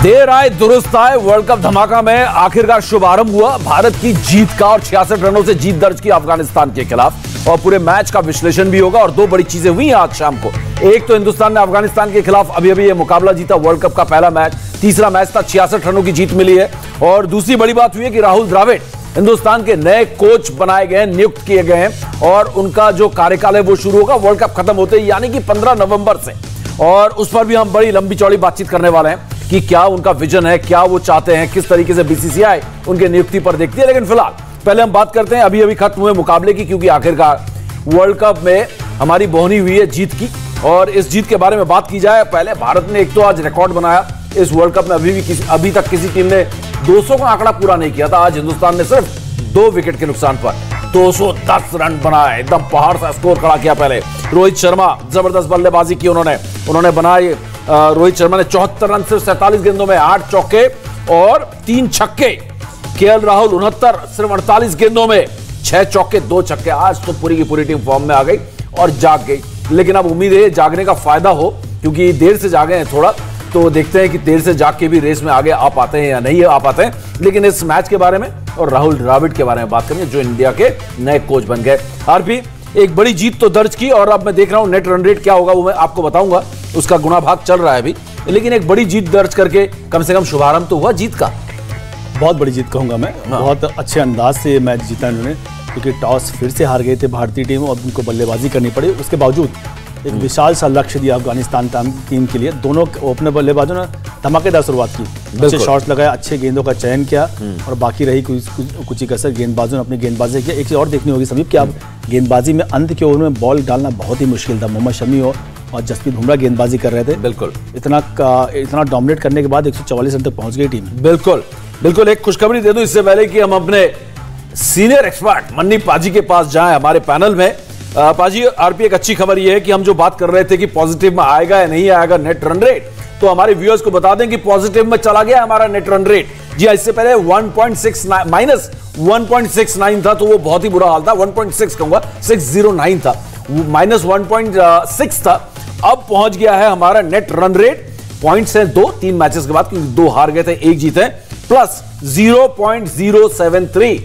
देर आए दुरुस्त आए, वर्ल्ड कप धमाका में आखिरकार शुभारंभ हुआ भारत की जीत का और 66 रनों से जीत दर्ज की अफगानिस्तान के खिलाफ। और पूरे मैच का विश्लेषण भी होगा और दो बड़ी चीजें हुई आज शाम को। एक तो हिंदुस्तान ने अफगानिस्तान के खिलाफ अभी अभी ये मुकाबला जीता, वर्ल्ड कप का पहला मैच, तीसरा मैच था, 66 रनों की जीत मिली है। और दूसरी बड़ी बात हुई है कि राहुल द्रविड़ हिंदुस्तान के नए कोच बनाए गए हैं, नियुक्त किए गए हैं और उनका जो कार्यकाल है वो शुरू होगा वर्ल्ड कप खत्म होते ही, यानी कि 15 नवंबर से। और उस पर भी हम बड़ी लंबी चौड़ी बातचीत करने वाले हैं कि क्या उनका विजन है, क्या वो चाहते हैं, किस तरीके से बीसीसीआई उनके नियुक्ति पर देखती है। लेकिन फिलहाल पहले हम बात करते हैं अभी अभी खत्म हुए मुकाबले की, क्योंकि आखिरकार वर्ल्ड कप में हमारी बोहनी हुई है जीत की। और इस जीत के बारे में बात की जाए, पहले भारत ने एक तो आज रिकॉर्ड बनाया इस वर्ल्ड कप में, अभी तक किसी टीम ने 200 का आंकड़ा पूरा नहीं किया था। आज हिंदुस्तान ने सिर्फ 2 विकेट के नुकसान पर 210 रन बनाए, एकदम पहाड़ सा स्कोर खड़ा किया। पहले रोहित शर्मा जबरदस्त बल्लेबाजी की उन्होंने बनाई। रोहित शर्मा ने 74 रन सिर्फ 47 गेंदों में, 8 चौके और 3 छक्के। केएल राहुल 69 सिर्फ 48 गेंदों में, 6 चौके 2 छक्के। आज तो पूरी की पूरी टीम फॉर्म में आ गई और जाग गई। लेकिन अब उम्मीद है जागने का फायदा हो, क्योंकि देर से जागे हैं थोड़ा, तो देखते हैं कि देर से जाग के भी रेस में आगे आ पाते हैं या नहीं आ पाते हैं। लेकिन इस मैच के बारे में और राहुल द्रविड़ के बारे में बात करेंगे, जो इंडिया के नए कोच बन गए। आरपी, एक बड़ी जीत तो दर्ज की और अब मैं देख रहा हूं नेट रन रेट क्या होगा वो मैं आपको बताऊंगा, उसका गुणा भाग चल रहा है अभी। लेकिन एक बड़ी जीत दर्ज करके कम से कम शुभारंभ तो हुआ जीत का। बहुत बड़ी जीत कहूंगा मैं। बहुत अच्छे अंदाज से मैच जीता इन्होंने, क्योंकि टॉस फिर से हार गए थे भारतीय टीम और उनको बल्लेबाजी करनी पड़ी। उसके बावजूद एक विशाल सा लक्ष्य दिया अफगानिस्तान टीम के लिए। दोनों ओपनर बल्लेबाजों ने धमाकेदार शुरुआत की, अच्छे शॉट्स लगाए, अच्छे गेंदों का चयन किया और बाकी रही कुछ ही कसर गेंदबाजों ने अपनी गेंदबाजी किया। एक चीज़ और देखनी होगी समीप कि अब गेंदबाजी में अंत के ओवर में बॉल डालना बहुत ही मुश्किल था। मोहम्मद शमी और जसप्रीत बुमराह गेंदबाजी कर रहे थे। बिल्कुल, इतना डोमिनेट करने के बाद 144 रन तक पहुंच गई टीम। बिल्कुल बिल्कुल। एक खुशखबरी दे दूं इससे पहले कि हम अपने सीनियर एक्सपर्ट मन्नी पाजी के पास जाएं हमारे पैनल में। पाजी, आरपी, एक अच्छी खबर यह है कि हम जो बात कर रहे थे कि पॉजिटिव में आएगा या नहीं आएगा नेट रन रेट, तो हमारे व्यूअर्स को बता दें कि पॉजिटिव में चला गया हमारा नेट रन रेट। जी, इससे पहले -1.69 था, तो वो बहुत ही बुरा हाल था। 1.6 कहूंगा, 609 था, -1.6 था। अब पहुंच गया है हमारा नेट रन रेट। पॉइंट्स हैं 2, 3 मैचेस के बाद, क्योंकि 2 हार गए थे, 1 जीते, प्लस 0.073।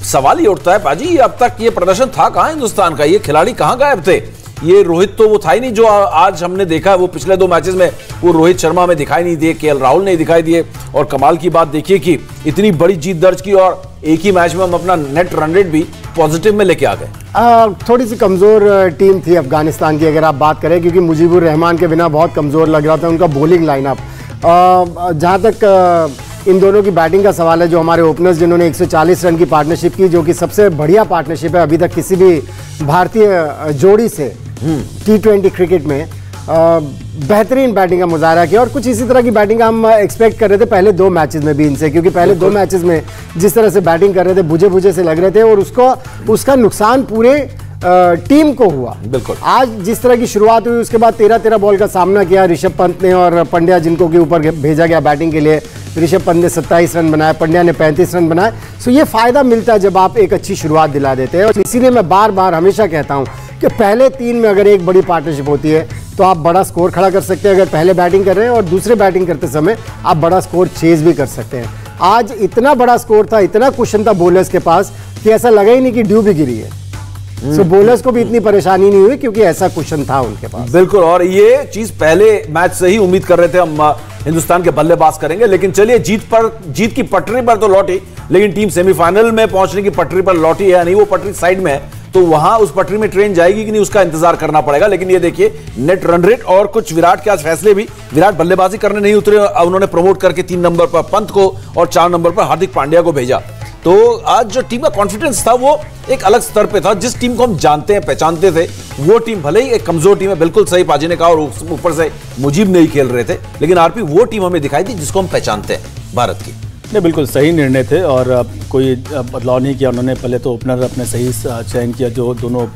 सवाल ही उठता है पाजी, अब तक ये प्रदर्शन था कहां हिंदुस्तान का? ये खिलाड़ी कहां गायब थे? ये रोहित तो वो था ही नहीं जो आज हमने देखा है। वो पिछले 2 मैचेस में वो रोहित शर्मा में दिखाई नहीं दिए, केएल राहुल नहीं दिखाई दिए। और कमाल की बात देखिए कि इतनी बड़ी जीत दर्ज की और एक ही मैच में हम अपना नेट रन रेट भी पॉजिटिव में लेके आ गए। थोड़ी सी कमजोर टीम थी अफगानिस्तान की अगर आप बात करें, क्योंकि मुजीबुर रहमान के बिना बहुत कमजोर लग रहा था उनका बॉलिंग लाइनअप। जहां तक इन दोनों की बैटिंग का सवाल है, जो हमारे ओपनर्स जिन्होंने 140 रन की पार्टनरशिप की, जो कि सबसे बढ़िया पार्टनरशिप है अभी तक किसी भी भारतीय जोड़ी से T20 क्रिकेट में, बेहतरीन बैटिंग का मुजाहरा किया। और कुछ इसी तरह की बैटिंग हम एक्सपेक्ट कर रहे थे पहले 2 मैचेस में भी इनसे, क्योंकि पहले 2 मैचेस में जिस तरह से बैटिंग कर रहे थे बुझे बुझे से लग रहे थे और उसका नुकसान पूरे टीम को हुआ। बिल्कुल, आज जिस तरह की शुरुआत हुई उसके बाद 13 बॉल का सामना किया ऋषभ पंत ने और पंड्या, जिनको के ऊपर भेजा गया बैटिंग के लिए। ऋषभ पंत ने 27 रन बनाए, पंड्या ने 35 रन बनाए। सो ये फायदा मिलता है जब आप एक अच्छी शुरुआत दिला देते हैं। और इसीलिए मैं बार बार हमेशा कहता हूं कि पहले 3 में अगर एक बड़ी पार्टनरशिप होती है तो आप बड़ा स्कोर खड़ा कर सकते हैं। अगर पहले बैटिंग कर रहे हैं और दूसरे बैटिंग करते समय आप बड़ा स्कोर चेज भी कर सकते हैं। आज इतना बड़ा स्कोर था, इतना कुशन था बॉलर्स के पास कि ऐसा लगा ही नहीं कि ड्यू भी गिरी है। सो बॉलर्स को भी इतनी परेशानी नहीं हुई, क्योंकि ऐसा कुशन था उनके पास। बिल्कुल, और ये चीज पहले मैच से ही उम्मीद कर रहे थे हम हिंदुस्तान के बल्लेबाज करेंगे। लेकिन चलिए, जीत की पटरी पर तो लौटी, लेकिन टीम सेमीफाइनल में पहुंचने की पटरी पर लौटी है नहीं, वो पटरी साइड में है, तो वहां उस पटरी में ट्रेन जाएगी कि नहीं उसका इंतजार करना पड़ेगा। लेकिन ये देखिए नेट रन रेट और कुछ विराट के आज फैसले भी। विराट बल्लेबाजी करने नहीं उतरे, उन्होंने प्रमोट करके 3 नंबर पर पंत को और 4 नंबर पर हार्दिक पांड्या को भेजा। तो आज जो टीम का कॉन्फिडेंस था वो एक अलग स्तर पे था। जिस टीम को हम जानते हैं, पहचानते थे, वो टीम भले ही एक कमजोर टीम है, बिल्कुल सही पाजी ने कहा, और ऊपर से मुजीब नहीं खेल रहे थे, लेकिन आरपी वो टीम हमें दिखाई दी जिसको हम पहचानते हैं भारत की। नहीं, बिल्कुल सही निर्णय थे और कोई बदलाव नहीं किया उन्होंने। पहले तो ओपनर अपने सही चयन किया, जो दोनों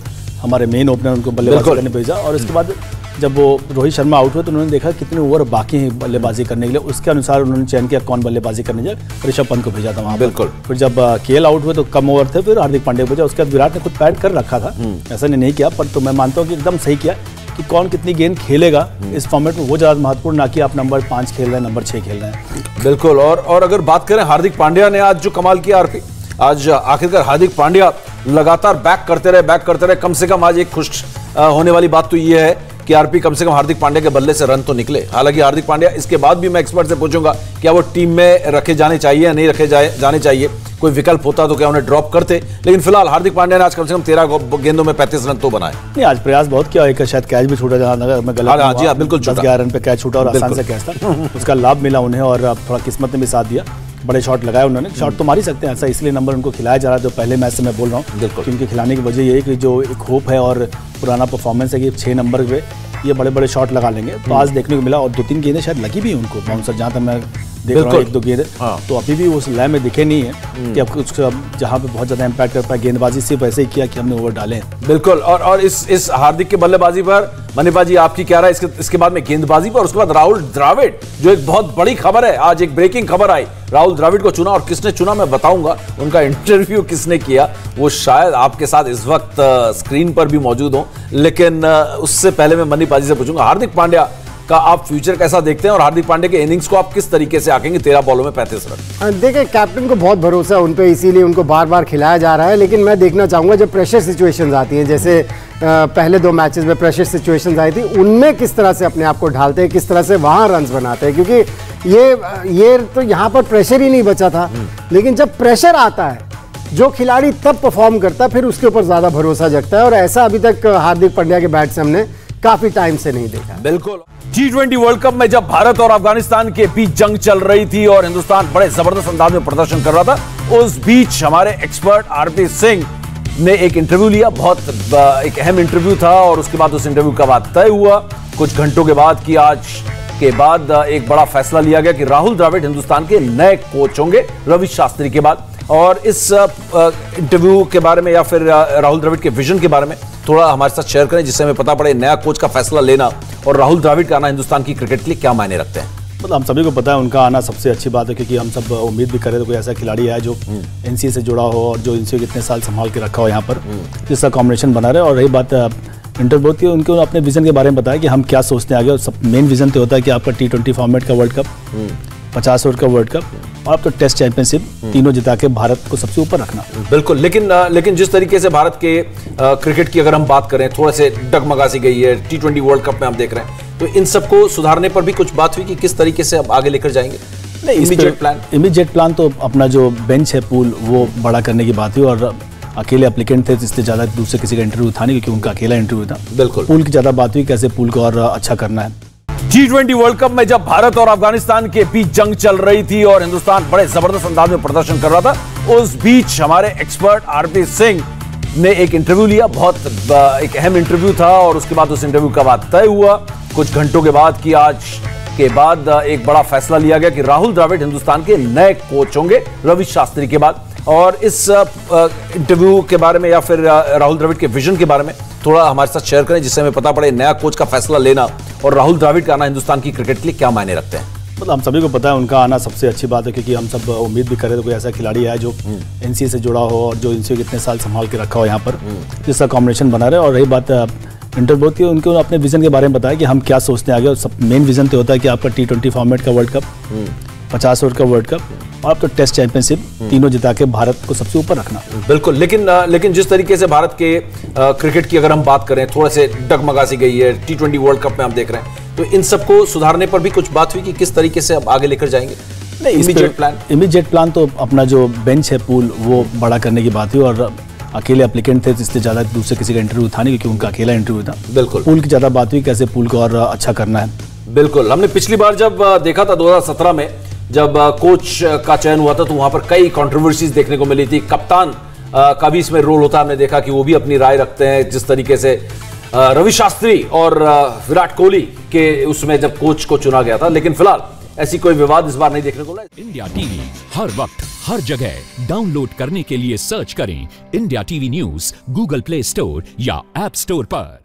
हमारे मेन ओपनर उनको बल्लेबाजी करने भेजा। और इसके बाद जब वो रोहित शर्मा आउट हुए तो उन्होंने देखा कितने ओवर बाकी हैं बल्लेबाजी करने के लिए, उसके अनुसार उन्होंने चयन किया कौन बल्लेबाजी करने जाए। ऋषभ पंत को भेजा था वहाँ। बिल्कुल। फिर जब केएल आउट हुए तो कम ओवर थे, फिर हार्दिक पांड्या को भेजा। उसके बाद विराट ने खुद पैड कर रखा था, ऐसा नहीं किया, पर तो मैं मानता हूँ कि एकदम सही किया। कि कौन कितनी गेंद खेलेगा इस फॉर्मेट में, वो ज़्यादा महत्वपूर्ण, ना कि आप नंबर 5 खेल रहे हैं, नंबर 6 खेल रहे हैं। बिल्कुल। और अगर बात करें हार्दिक पांड्या ने आज जो कमाल किया आरपी, आज आखिरकार हार्दिक पांड्या लगातार बैक करते रहे। कम से कम आज एक खुश होने वाली बात तो ये है कि आरपी कम से कम हार्दिक पांड्या के बल्ले से रन तो निकले। हालांकि हार्दिक पांड्या, इसके बाद भी मैं एक्सपर्ट से पूछूंगा क्या वो टीम में रखे जाने चाहिए या नहीं रखे जाने चाहिए, कोई विकल्प होता तो क्या उन्हें ड्रॉप करते। लेकिन फिलहाल हार्दिक पांड्या ने आज कम से कम 13 गेंदों में 35 रन तो बनाए। नहीं, आज प्रयास बहुत किया, एक शायद कैच भी छूटा, जहां मैं गलत जी बिल्कुल 10-11 रन पे कैच छूटा और आसान से कैच था, उसका लाभ मिला उन्हें और थोड़ा किस्मत ने भी साथ दिया। बड़े शॉट लगाए उन्होंने, शॉट तो मार ही सकते हैं, ऐसा इसलिए नंबर उनको खिलाया जा रहा है जो पहले मैच से मैं बोल रहा हूँ। बिल्कुल, उनके खिलाने की वजह ये है कि जो एक होप है और पुराना परफॉर्मेंस है कि 6 नंबर पे ये बड़े बड़े शॉट लगा लेंगे। तो आज देखने को मिला और 2-3 गेंदें शायद लगी भी उनको बाउंसर, जहाँ तक मैं देख रहा हूँ 1-2 गेंदें। तो अभी भी उस लय में दिखे नहीं है कि अब कुछ जहाँ पे बहुत ज्यादा इम्पैक्ट कर पाए। गेंदबाजी सिर्फ ऐसे ही किया कि हमने ओवर डाले हैं। बिल्कुल। और इस हार्दिक के बल्लेबाजी पर मनीपा जी आपकी क्या राय, इसके बाद में गेंदबाजी पर, उसके बाद राहुल द्रविड़, जो एक बहुत बड़ी खबर है, आज एक ब्रेकिंग खबर आई, राहुल द्रविड़ को चुना। और किसने चुना मैं बताऊंगा, उनका इंटरव्यू किसने किया वो शायद आपके साथ इस वक्त स्क्रीन पर भी मौजूद हो। लेकिन उससे पहले मैं मनीपा जी से पूछूंगा हार्दिक पांड्या का आप फ्यूचर कैसा देखते हैं और हार्दिक पांड्या के इनिंग्स को आप किस तरीके से आंकेंगे 13 बॉलों में 35 रन। देखिए, कैप्टन को बहुत भरोसा है उन पे, इसीलिए उनको बार बार खिलाया जा रहा है। लेकिन मैं देखना चाहूंगा जब प्रेशर सिचुएशंस आती हैं, जैसे पहले 2 मैचेस में प्रेशर सिचुएशंस आई थी, उनमें किस तरह से अपने आप को ढालते हैं, किस तरह से वहां रन्स बनाते हैं। क्योंकि ये तो यहाँ पर प्रेशर ही नहीं बचा था। लेकिन जब प्रेशर आता है, जो खिलाड़ी तब परफॉर्म करता है, फिर उसके ऊपर ज्यादा भरोसा जगता है। और ऐसा अभी तक हार्दिक पांड्या के बैट से हमने काफी टाइम से नहीं देखा। बिल्कुल। T20 वर्ल्ड कप में जब भारत और अफगानिस्तान के बीच जंग चल रही थी और हिंदुस्तान बड़े जबरदस्त अंदाज में प्रदर्शन कर रहा था, उस बीच हमारे एक्सपर्ट आरपी सिंह ने एक इंटरव्यू लिया। बहुत एक अहम इंटरव्यू था और उसके बाद उस इंटरव्यू का बात तय हुआ कुछ घंटों के बाद कि आज के बाद एक बड़ा फैसला लिया गया कि राहुल द्रविड़ हिंदुस्तान के नए कोच होंगे रवि शास्त्री के बाद। और इस इंटरव्यू के बारे में या फिर राहुल द्रविड़ के विजन के बारे में थोड़ा हमारे साथ शेयर करें, जिससे हमें पता पड़े नया कोच का फैसला लेना और राहुल द्रविड़ का आना हिंदुस्तान की क्रिकेट के लिए क्या मायने रखते हैं। मतलब हम सभी को पता है उनका आना सबसे अच्छी बात है, क्योंकि हम सब उम्मीद भी कर रहे थे कोई ऐसा खिलाड़ी है जो एनसीए से जुड़ा हो और जो एनसीए कितने साल संभाल के रखा हो यहाँ पर, जिसका कॉम्बिनेशन बना रहे। और रही बात इंटरव्यू की, उनको अपने विजन के बारे में बताया कि हम क्या सोचते हैं आगे। और सब मेन विजन तो होता है कि आपका T20 फॉर्मेट का वर्ल्ड कप, 50 ओवर का वर्ल्ड कप और अब तो टेस्ट चैंपियनशिप, तीनों जिता के भारत को सबसे ऊपर रखना। बिल्कुल। लेकिन जिस तरीके से भारत के क्रिकेट की अगर हम बात करें, थोड़े से डगमगा सी गई है T20 वर्ल्ड कप में हम देख रहे हैं, तो इन सबको सुधारने पर भी कुछ बात हुई कि किस तरीके से अब आगे लेकर जाएंगे। इमीडिएट प्लान तो अपना जो बेंच है पूल वो बड़ा करने की बात हुई। और अकेले एप्लीकेंट थे इसलिए ज्यादा दूसरे किसी का इंटरव्यू था नहीं, क्योंकि उनका अकेला इंटरव्यू था। बिल्कुल। पूल की ज्यादा बात हुई, कैसे पूल को और अच्छा करना है। T20 वर्ल्ड कप में जब भारत और अफगानिस्तान के बीच जंग चल रही थी और हिंदुस्तान बड़े जबरदस्त अंदाज में प्रदर्शन कर रहा था, उस बीच हमारे एक्सपर्ट आरपी सिंह ने एक इंटरव्यू लिया। बहुत एक अहम इंटरव्यू था और उसके बाद उस इंटरव्यू का बात तय हुआ कुछ घंटों के बाद कि आज के बाद एक बड़ा फैसला लिया गया कि राहुल द्रविड़ हिंदुस्तान के नए कोच होंगे रवि शास्त्री के बाद। और इस इंटरव्यू के बारे में या फिर राहुल द्रविड़ के विजन के बारे में थोड़ा हमारे साथ शेयर करें, जिससे हमें पता पड़े नया कोच का फैसला लेना और राहुल द्रविड़ का आना हिंदुस्तान की क्रिकेट के लिए क्या मायने रखते हैं। मतलब हम सभी को पता है उनका आना सबसे अच्छी बात है, क्योंकि हम सब उम्मीद भी कर रहे थे कोई ऐसा खिलाड़ी है जो एनसीए से जुड़ा हो और जो एनसीए कितने साल संभाल के रखा हो यहाँ पर, जिसका कॉम्बिनेशन बना रहे। और रही बात इंटरव्यू की, उनको अपने विजन के बारे में बताया कि हम क्या सोचते हैं आगे। और सब मेन विजन तो होता है कि आपका T20 फॉर्मेट का वर्ल्ड कप, 50 ओवर का वर्ल्ड कप और अब तो टेस्ट चैंपियनशिप, तीनों जिता के भारत को सबसे ऊपर रखना। बिल्कुल। लेकिन जिस तरीके से भारत के क्रिकेट की अगर हम बात करें, थोड़े से डगमगा सी गई है T20 वर्ल्ड कप में हम देख रहे हैं, तो इन सबको सुधारने पर भी कुछ बात हुई कि किस तरीके से अब आगे लेकर जाएंगे। इमीडिएट प्लान तो अपना जो बेंच है पूल वो बड़ा करने की बात हुई। और अकेले एप्लीकेंट थे इसलिए ज्यादा दूसरे किसी का इंटरव्यू था नहीं, क्योंकि उनका अकेला इंटरव्यू था। बिल्कुल। पूल की ज्यादा बात हुई, कैसे पूल को और अच्छा करना है। बिल्कुल। हमने पिछली बार जब देखा था 2017 में जब कोच का चयन हुआ था, तो वहां पर कई कंट्रोवर्सीज देखने को मिली थी। कप्तान का भी इसमें रोल होता है, हमने देखा कि वो भी अपनी राय रखते हैं। जिस तरीके से रवि शास्त्री और विराट कोहली के उसमें जब कोच को चुना गया था, लेकिन फिलहाल ऐसी कोई विवाद इस बार नहीं देखने को मिला। इंडिया टीवी हर वक्त हर जगह डाउनलोड करने के लिए सर्च करें India TV news Google play store या ऐप स्टोर पर।